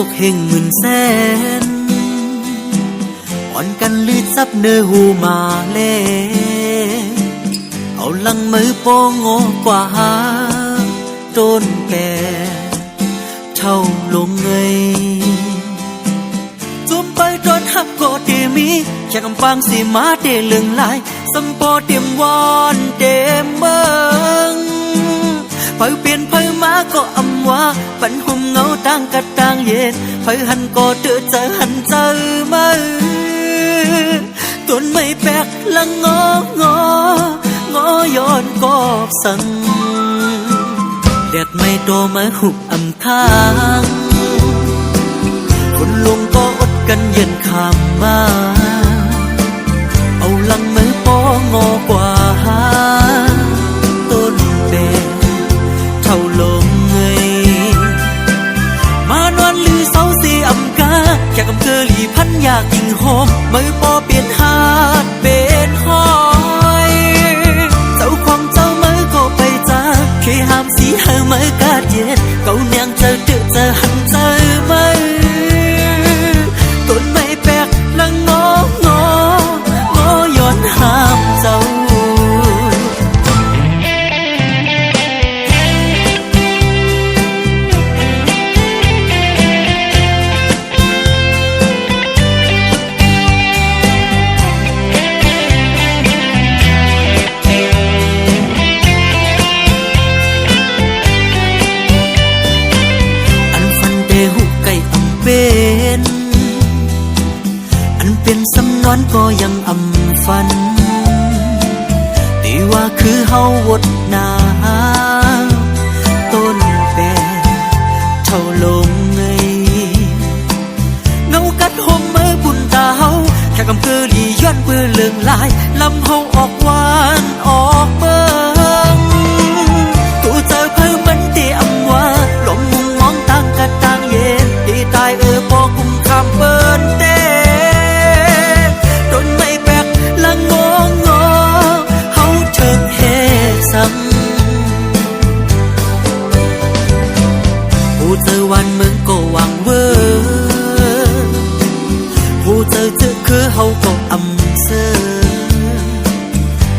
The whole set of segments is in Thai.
กเฮงหมื่นแสนอ่อนกันลืดซับเนื้อหูมาเล่เอาลังมือโป้งงกว่าหาต้นแก่เท่าลงเงยจุ่มไปตอนหักก็เตมีแค่กำปังสีมาเตเลืองลายสัมปอเตรียมวอนเตมเบิงเผยเปลี่ยนเผยมาก็อำว่าปันหุ่มเงาต่างกัดต่างเย็นเผยหันก็เจอหันเจอมาต้นไม่แปลกละงองย้อนกอบสั่งแดดไม่โตมาหุบอำทางคนลงก็อดกันเย็นคำมาเอาลังมือป้องอกว่าหาต้นเบเท่าลงเงยมานอนลือเสาสีอำกาแค่กำเกอลีพันอยากยิงโฮมมือปอเปลี่ยนหาดเป็นห้อยเจ้าความเจ้ามือก็ไปจ้าเคยห้ามสีเฮามือกาดเย็นเก่าเนียงเจอหันเจอมือต้นไม่แปลกละงอย้อนห้ามเจ้าสำนวนก็ยังอำฝันตีว่าคือเฮาวดนาต้นแปรเท่าลงเงยเงากัดห่มมือบุญตาเฮาแค่กำเกอลีย้อนเปื้อเลืองลายลำเฮาออกหวานออกเบิ่งตัวเจอเพิ่มมันตีอำว่าหลงมุมมองต่างกัดต่างเย็นตีตายพอกุมคำเปิ้นเต้ผู้เจอวันมึงก็หวังเวอผู้เจอคือเฮาก็อำเซอ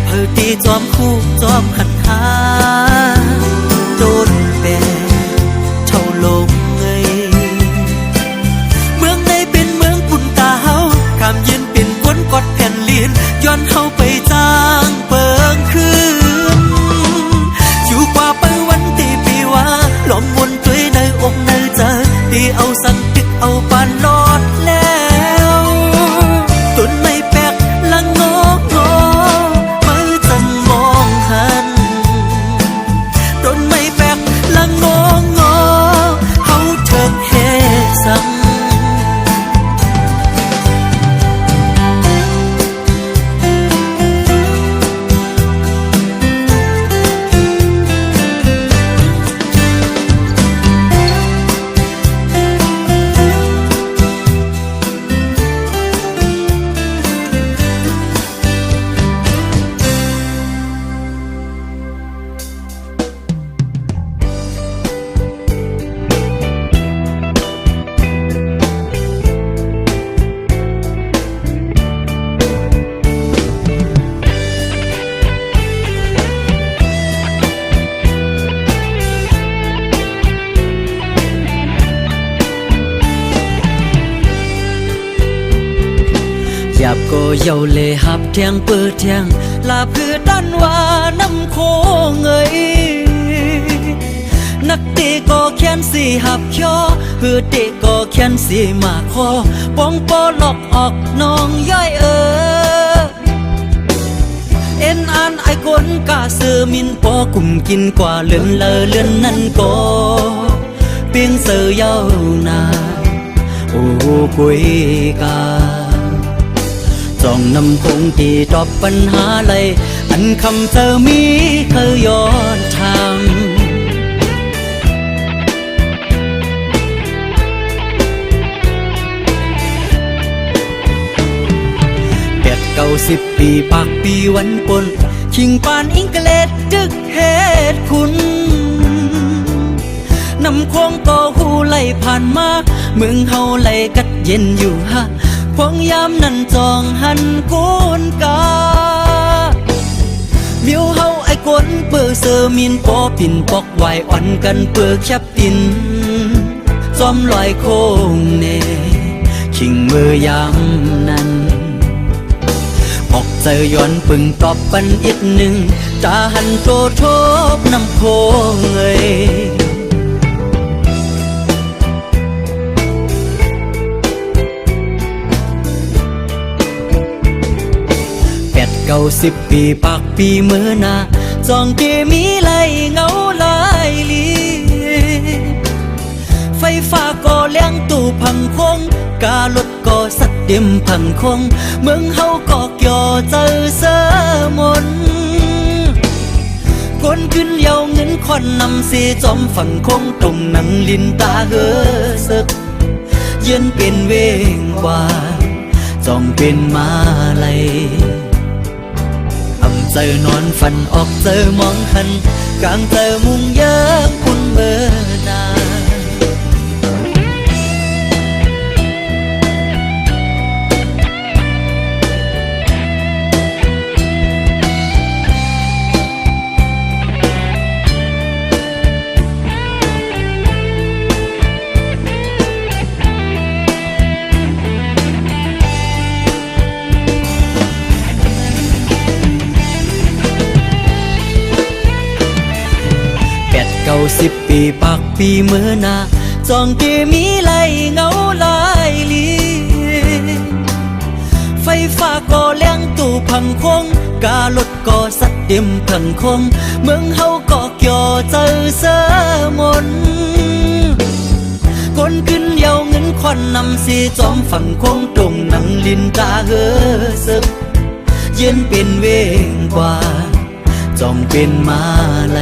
เพื่อตีจอมคู่จอมหันหาโดนแบเท่าลงเงยเมืองในเป็นเมืองปุ่นตาเฮาคำยืนเป็นคนกอดแผ่นเลียนย้อนเฮาไปจ้างเปิงคืนอยู่กว่าไปวันตีปีว่าหลอมวนตัวในอกในใจที่เอาสั่งตึกเอาปานลอดแล้วต้นไม่แปลกละงอมือจังมองหันต้นไม่แปลกละงอเฮาเถิงเฮสั่งหยาบก็เยาเลหับเทียงเปิดเทียงลาเพื่อด้านว่าน้ำโคเงยนักเตะก็แค้นสีหับย่อเพื่อเตะก็แค้นสีมาคอป้องปอหลอกออกน้องย่อยเอ็นอ่านไอคนกาเสือมินปอกุ่มกินกว่าเลื่อนเลื่อนนั่นก็เปียงเสือเย้านาโอ้กุยกาจองนำคงที่ตอบปัญหาเลยอันคำเธอมีเคยย้อนทำ90 ปีปากปีวันปนชิงปานอิงเกลดจึกเหตุคุณนำคงก็หูไหลผ่านมา เมืองเฮาไหลกัดเย็นอยู่ฮะพวงยามนั้นจองหันกูนกามิวเฮาไอ้กวนเปื้อเซอร์มินปอปินปอกไหวอ่อนกันเปื้อแคบตินจอมลอยโค้งเนชิงมือยามนั้นออกเจอย้อนปึงตอบปันอีกหนึ่งตาหันโตทบน้ำโค้ง90 ปีปากปีเมื่อนาจองเกมีไหลเงาลายลีไฟฟ้าก็เลี้ยงตู่พังคงกาลดก็สัดเต็มพังคงเมืองเฮาก็เกี่ยวเจอเสมนคนขึ้นเยาเงินคอนนำเสจอมฝั่งคงตรงหนังลินตาเฮอซึกเย็นเป็นเวงวาจองเป็นมาไลเจอนอนฝันออกเจอมองหันกลางเจอมุงเยิ้มคุณเบอร์นา90 ปีปากปีเมื่อนาจองเกมีไหลเงาลายลีไฟฟ้าก็เลี้ยงตู่พังคงกาลดก็สัดเต็มพังคงเมืองเฮาก็เกี่ยวเจอเสมนคนขึ้นเยาเงินควันนำสีจอมฝั่งคงตรงหนังลินตาเฮอซึกเย็นเป็นเวงกว่าจองเป็นมาไล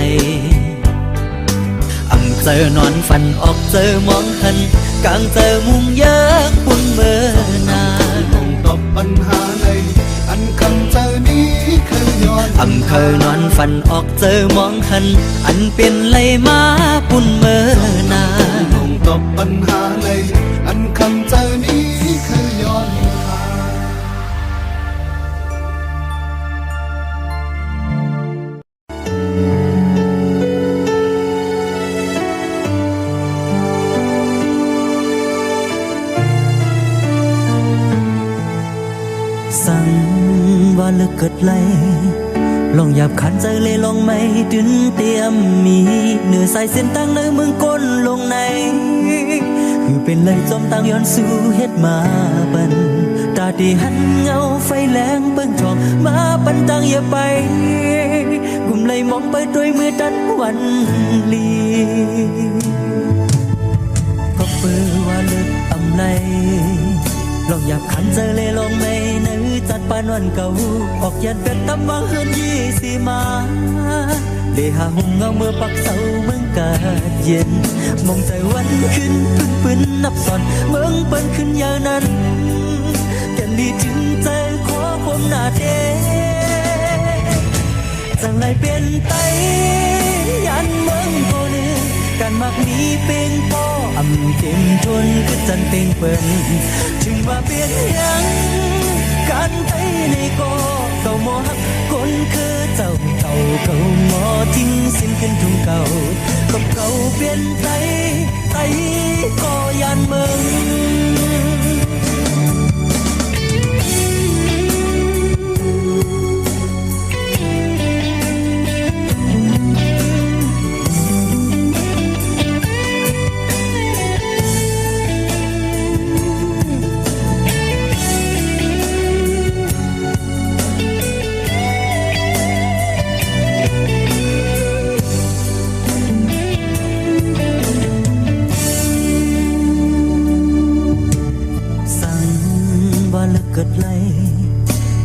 เจอนอนฝันออกเจอมองหันกลางเจอมุงเยิ้มปุ่นเมื่อนานคงตอบปัญหาในอันคำเจอนี้เคยย้อนเคยนอนฝันออกเจอมองหันอันเป็นไรมาปุ่นเมื่อนานคงตอบปัญหาในอันคำเจอนี้เคยย้อนสั่งว่าเลิกเกิดไรลองหยาบขันใจเลยลองไม่ดึงเตรียมมีเหนือสายเส้นตั้งในเมืองก้นลงในคือเป็นเลยจอมตั้งย้อนสู่เฮ็ดมาบันตาดีหันเงาไฟแรงเปิ้งทองมาปันตังอย่าไปกุมเลยมองไปด้วยมือดันวันลีก็เปิดว่าเลิกอำไรลองหยาบขันใจเลยลองไม่นึกจัดปานวันเก่าออกยันเป็นตำวังเฮือน20 มาได้หาหุ่งเงาเมื่อปักเสาเมืองกาดเย็นมองใจวันขึ้นปืนนับสอนเมืองเปิ้นขึ้นอย่างนั้นแก่นดีถึงใจขอความหน้าเดจังไรเป็นไตยันเมืองโกนึงการมักมีเป็นป้ออำเต็มทนคือจันเป็นเปิ้นถึงว่าเปลี่ยนยังการไปในก็เก่าหมอหักคนคือเจ้าเก่าหมอทิ้งสิ้นขึ้นทุ่งเก่ากับเก่าเปลี่ยนไตก็ยันเมือง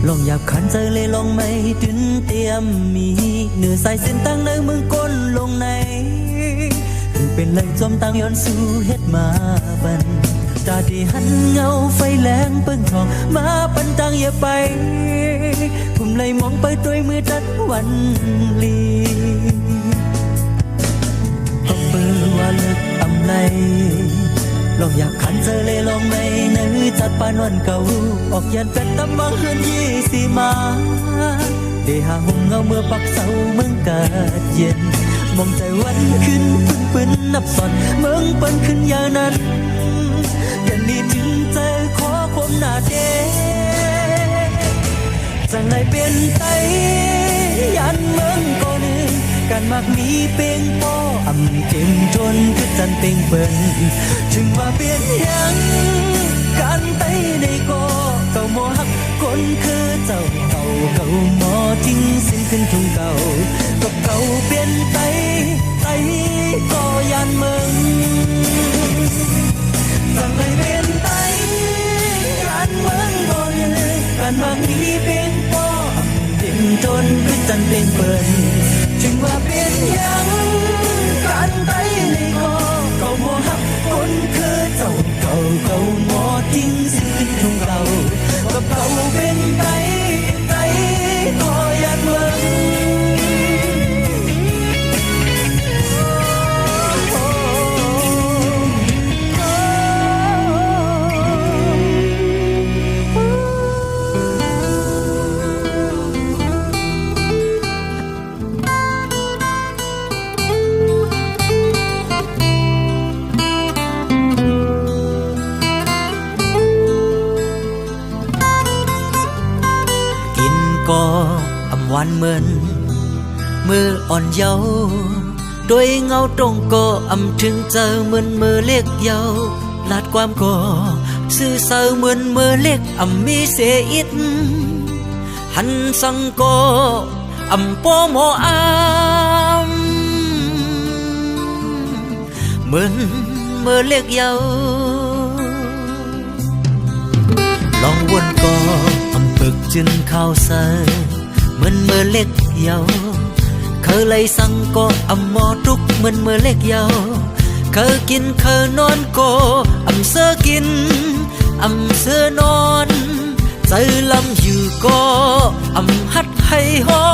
ลองหยาบขันใจเลยลองไม่ดึงเตรียมมีเหนือสายเส้นตั้งในเมืองก้นลงในคือเป็นเลยจอมตั้งย้อนสู่เฮ็ดมาบันตาดีหันเงาไฟแรงเปิ้งทองมาปันตังอย่าไปกุมเลยมองไปด้วยมือดัดวันลีก็เปิดว่าเลิกอำไรลองอยากขันใจ ปานอนเก่าออกยันเป็นตำบังเฮือนยี่สีมาได้หาห่มเงาเมื่อปักเสาเมืองกาดเย็นมองใจวันขึ้นปืนนับสอนเมืองเปิ้นขึ้นอย่างนั้นกันนี้ถึงใจขอความหน้าเดจังไงเป็นไตยันเมืองก่อนการมักมีเป่งป้ออำเข็มจนคือจันเป่งเปิ้นถึงว่าเป็นยังการไตในก่อเก่าหมอฮักคนคือเจ้าเก่าหมอทิ้งสิ้นขึ้นทุ่งเก่าก็เก่าเป็นไตก็ยันเมืองจังไงเป็นไตยันเมืองก่อนการมักมีเป่งป้อจนคือจันเป็นเปิ้นจึงว่าเป็นยังกันไตในคอเก่าหมอฮักคนคือเจ้าเก่าหมอทิ้งสิ้นขึ้นทุ่งเก่าก็เก่าเป็นไตก็อยากเมืองก็อำวันเหมือนมืออ่อนเยาว์โดยเงาตรงก็อำถึงเจอเหมือนมือเล็กเยาว์ลาดความก็ซื่อเศร้าเหมือนมือเล็กอำมีเสียอิดหันสังก็อำปอหมออามเหมือนมือเล็กเยาว์ลองวนก็ปึกจึงเข้าใส่เหมือนเมื่อเล็กเยาเคยไล่สั่งก็อำหมอทุกเหมือนเมื่อเล็กเยาเคยกินเคยนอนก็อำเสือกินอำเสือนอนใจลำอยู่ก็อำฮัดให้ห้อ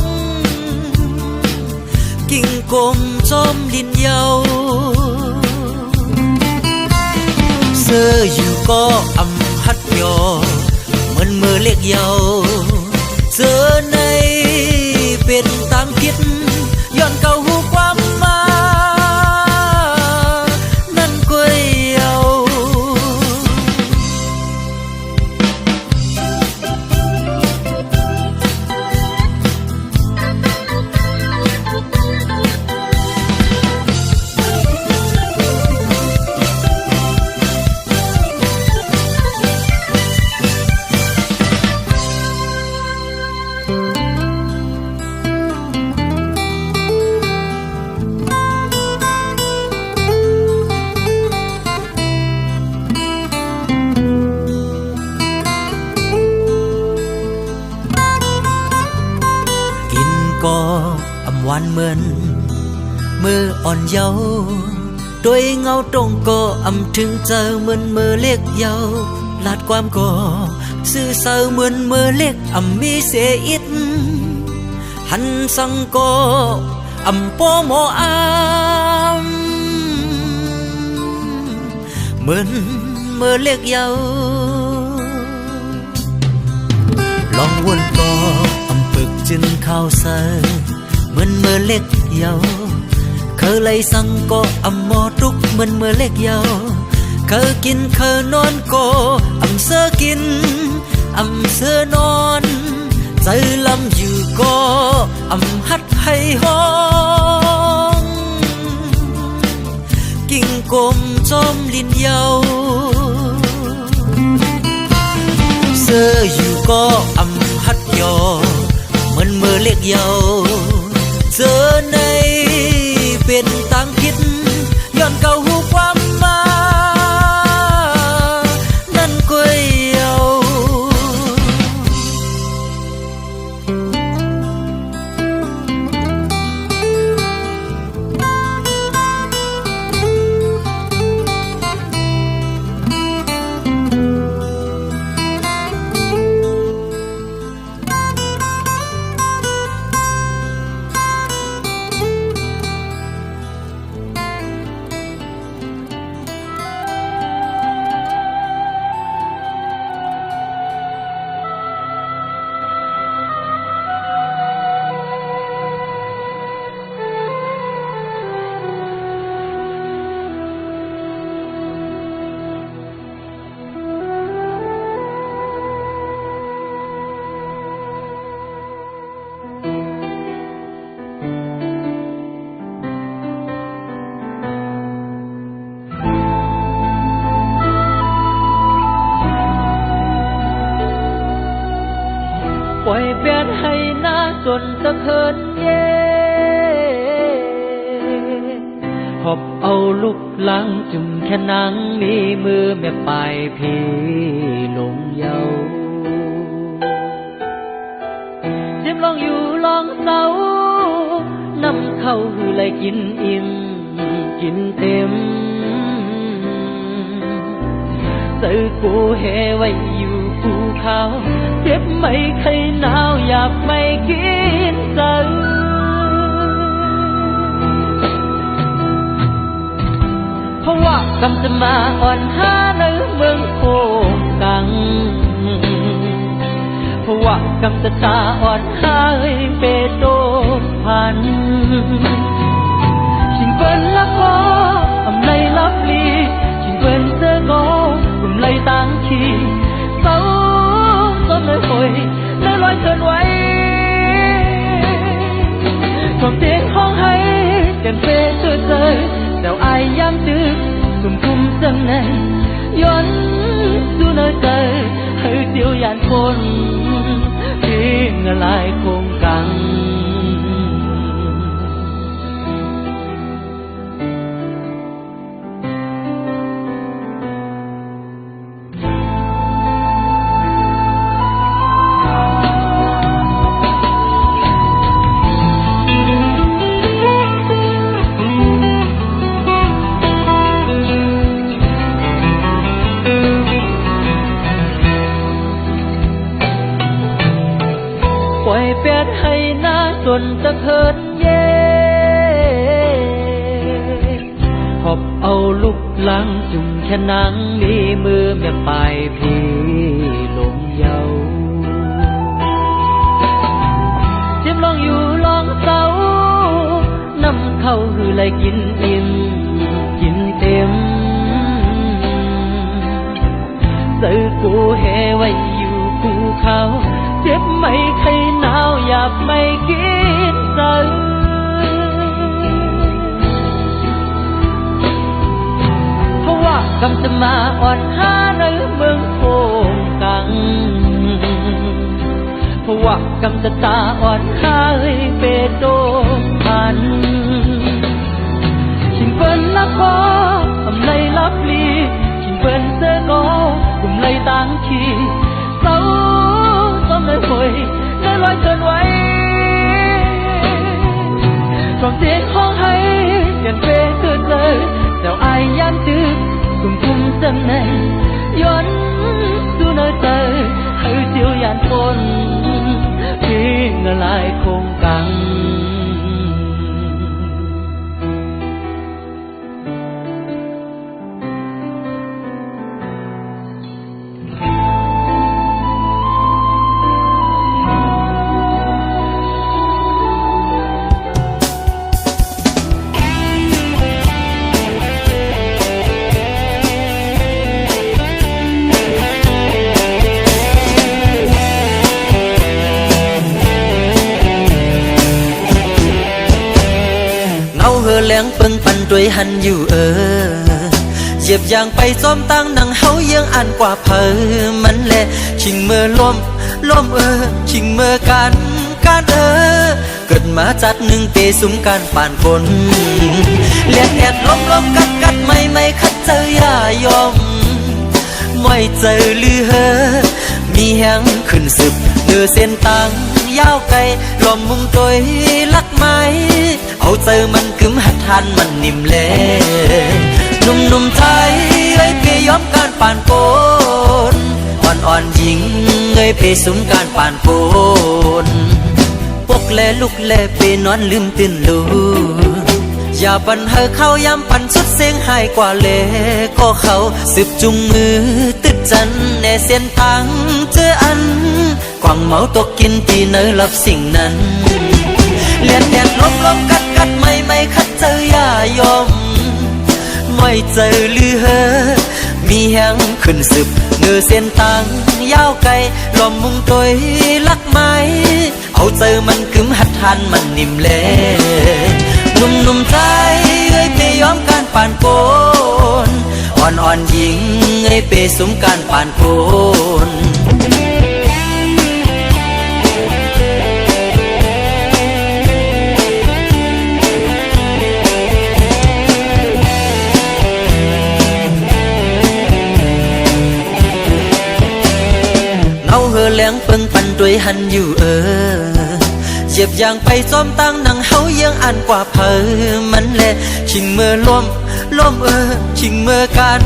งกิ่งกลมจอมลินเยาเสืออยู่ก็อำฮัดยอมันมือเล็กเยาเจอในเป็นตังคิดย้อนเก่าหูความมานั่นก๋วยเยาก็อำวันเหมือนมืออ่อนเยาว์โดยเงาตรงก็อำถึงเจอเหมือนมือเล็กเยาว์ลาดความก็ซื่อเศร้าเหมือนมือเล็กอำมีเสียอิดหันสังก็อำปอหมออามเหมือนมือเล็กเยาว์ลองวนก็ปึกจึงเข้าใส่เหมือนเมื่อเล็กเยาเคยไล่สั่งก็อำหมอทุกเหมือนเมื่อเล็กเยาเคยกินเคยนอนก็อำเสือกินอำเสือนอนใจลำอยู่ก็อำฮัดให้ห้องกิ่งกลมจอมลินเยาเสืออยู่ก็อำฮัดยอมันมือเล็กเยาเจอในเป็นตังคิดย้อนเก่าหูความมานั่นก๋วยเยา หอบเอาลูกหลังจุ่มแค่นังมีมือแม่ปลายพีลงเยาเจ็บลองอยู่ลองเศร้านำเข้าหือเลยกินอิ่มกินเต็มซื้อกูเฮไว้อยู่ภูเขาเจ็บไม่เคยหนาวอยากไม่กินซื้อเพราะว่ากำจะมาอ่อนหาในเมืองโคงกังเพราะว่ากำจะตาอ่อนหาเปโดพันชิงเป็นละคออำในลับลีชิงเป็นเสื้อกอกลุ่มไล่ต่างขีเศร้าต้นเลยหอยได้ลอยเกินไว้ความเสียงห้องให้เต็มเฟ้เจอเจ้าอายย้ำดึกกุมกุมจังในย้อนดูเนยเจอให้เดียวยานคนที่เงลายคงกังปล่อยเปียดให้หน้าจนตะเคินเย่หอบเอาลูกหลังจุ่มแค่นังมีมือแม่ปลายพีลงเยาเจ็บลองอยู่ลองเศร้านำเข้าหือเลยกินอิ่มกินเต็มซื้อกูเฮไว้อยู่ภูเขาเจ็บไม่เคยหนาวอยากไม่กินซื้อเพราะว่ากำจะมาอ่อนหาในเมืองโคงกังเพราะว่ากำจะตาอ่อนหาเปโดพันชิงเป็นละคออำในลับลีชิงเป็นเสื้อกอกลุ่มไล่ต่างขีเศร้าต้มเลยหอยได้ลอยเกินไว้ความเสียงห้องให้ยันเฟ้เจอเจ้าอายยันดึกกุมกุมจังในย้อนดูเนยเจอให้เดียวยานคนที่เงลายคงกังแหลงเปิงปันด้วยหันอยู่เหยียบยางไปซ้อมตั้งนังเฮายังอ่านกว่าเพอมันแหละชิงเมื่อล้มชิงเมื่อการเกิดมาจัดหนึ่งปีสุมการป่านคนเลียดแอดล้มกัดไม่คัดเจอย่ายอมไม่เจอลือมีแหงขึ้นสืบเนื้อเส้นตังยาวไกลลอมมุมตัวลักไม้เอาเจอมันกึมหัดทันมันนิ่มเล่หนุ่มไทยเอ้ยเพยอมการป่านโกนอ่อนหญิงเอ้ยเพสุมการป่านโกนปกแลลุกแลเพนอนลืมตื่นลูอย่าปันเฮอเข้ายำปันสุดเสียงหายกว่าเลก็เขาสืบจุงมือตึดจันแน่เส้นทางเจออันกวางเมาตกกินตีเนอรับสิ่งนั้นเลียดแดดล้มกัดไม่คัดเจอย่ายอมไม่เจอลือมีแหงขึ้นสืบเนื้อเส้นทางยาวไกลลอมมุงตัวลักไม้เอาเจอมันกึมหัดทันมันนิ่มเล่หนุ่มไทยเอ้ยเพยอมการป่านโกนอ่อนหญิงเอ้ยเพสุมการป่านโกน แรงเพิ่งปันด้วยหันอยู่เหยียบยางไปซ้อมตั้งนังเฮายังอ่านกว่าเพอมันแหละชิงเมื่อล้มชิงเมื่อการ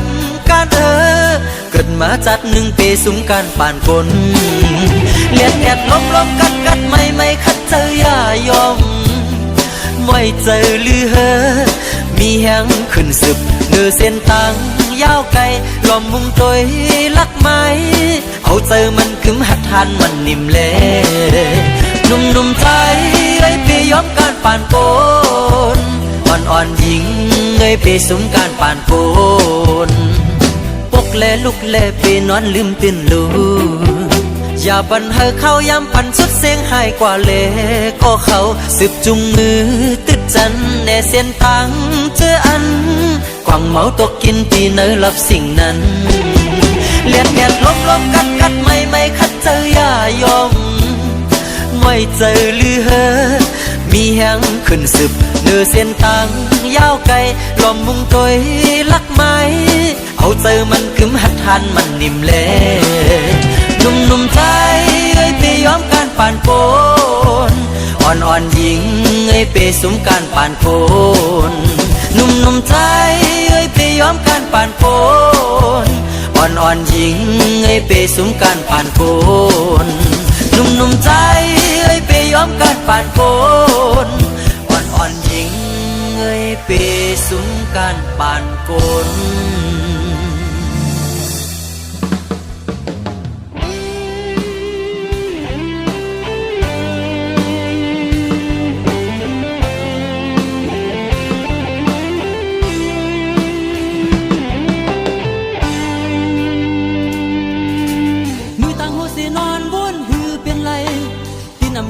เกิดมาจัดหนึ่งปีสุมการป่านคนเลียดแอดล้มกัดไม่คัดเจออย่ายอมไม่เจอลือมีแหงขึ้นสืบเนื้อเส้นตังยาวไกลลอมมุงตอยลักไม้เอาเจอมันกึมหัดทันมันนิ่มเล่หนุ่มใจเอ้ยไปยอมการป่านโกนอ่อนหญิงเอ้ยไปสุมการป่านโกนปกแลลุกแลไปนอนลืมตื่นลูอย่าปันเฮอเข้ายำปันสุดเสียงหายกว่าเลก็เขาสืบจุงมือตึดจันแน่เส้นตังเจออันกวางเมาตกกินตีเนอรับสิ่งนั้นเลียดแดดล้มกัดไม่คัดเจออย่ายอมไม่เจอลือมีแหงขึ้นสืบเนื้อเส้นตังยาวไกลลอมมุงตอยลักไม้เอาเจอมันกึมหัดทันมันนิ่มเล่หนุ่มใจเอ้ยไปยอมการป่านโกนอ่อนหญิงเอ้ยไปสุมการป่านโกนหนุ่มใจเอ้ยไปยอมการป่านโกนอ่อนหญิงเอ้ยไปสุมการป่านโกนหนุ่มใจเอ้ยไปยอมการป่านโกนอ่อนหญิงเอ้ยไปสุมการป่านโกน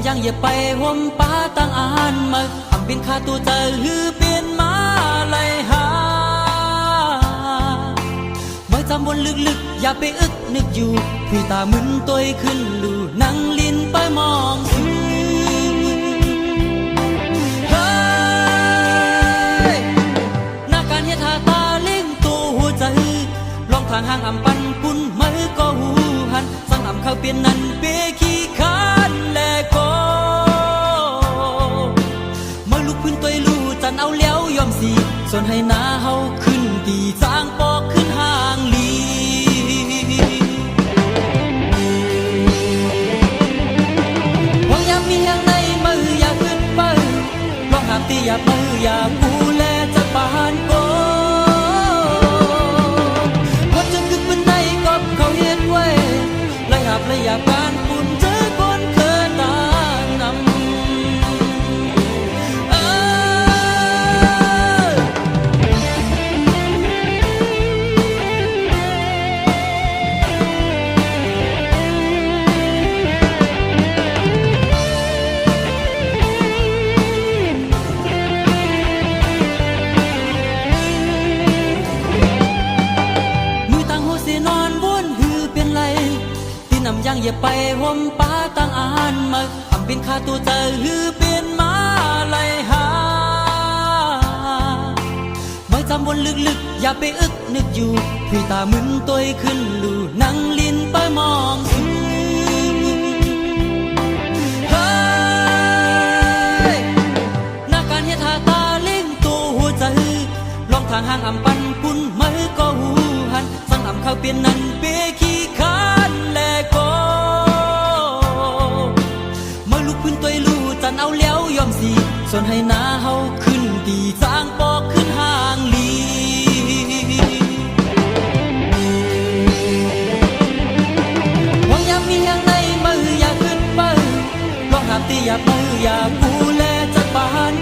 ยังอย่าไปห่มป้าตั้งอ่านมาทำเป็นข้าตัวใจหือเป็นมาไลหาเมื่อจำวนลึกๆอย่าไปอึกนึกอยู่พี่ตามึนตัวขึ้นลู่นั่งลิ้นไปมองซื้อเฮ้ยหน้าการเฮ็ดหาตาเล่งตัวหัวใจลองทางห่างอ่ำปันปุ่นมือก็หูหันสั่งอ่ำเข้าเปลี่ยนนั้นเปขี้ขานแลก็จันเอาแล้วยอมสีส่วนให้หน้าเฮาขึ้นตีจางปอกขึ้นห่างลีหวังยามมีอย่างในมืออย่าขึ้นไปลองหากตีอย่ามืออย่ากูแลจะปานโกพอจะขึ้นเป็นในก็เขาเฮ็ดไว้ไล่หับไล่อยากการปุ่นเจอคนเคยตานำยังอย่าไปห่มป้าตั้งอ่านมาทำเป็นข้าตัวใจหือเป็นมาไลหาเมื่อจำวนลึกๆอย่าไปอึกนึกอยู่พี่ตามึนตัวขึ้นลู่นั่งลิ้นไปมองซื้อเฮ้ยหน้าการเฮ็ดหาตาเล่งตัวหัวใจลองทางห่างอ่ำปันปุ่นมือก็หูหันสั่งอ่ำเข้าเปลี่ยนนั้นเปขี้ขานแลก็จันเอาแล้วยอมสีส่วนให้หน้าเฮาขึ้นตีจางปอกขึ้นห่างลีหวังยามมีอย่างในมืออย่าขึ้นไปลองหากตีอย่ามืออย่ากูแลจะปาน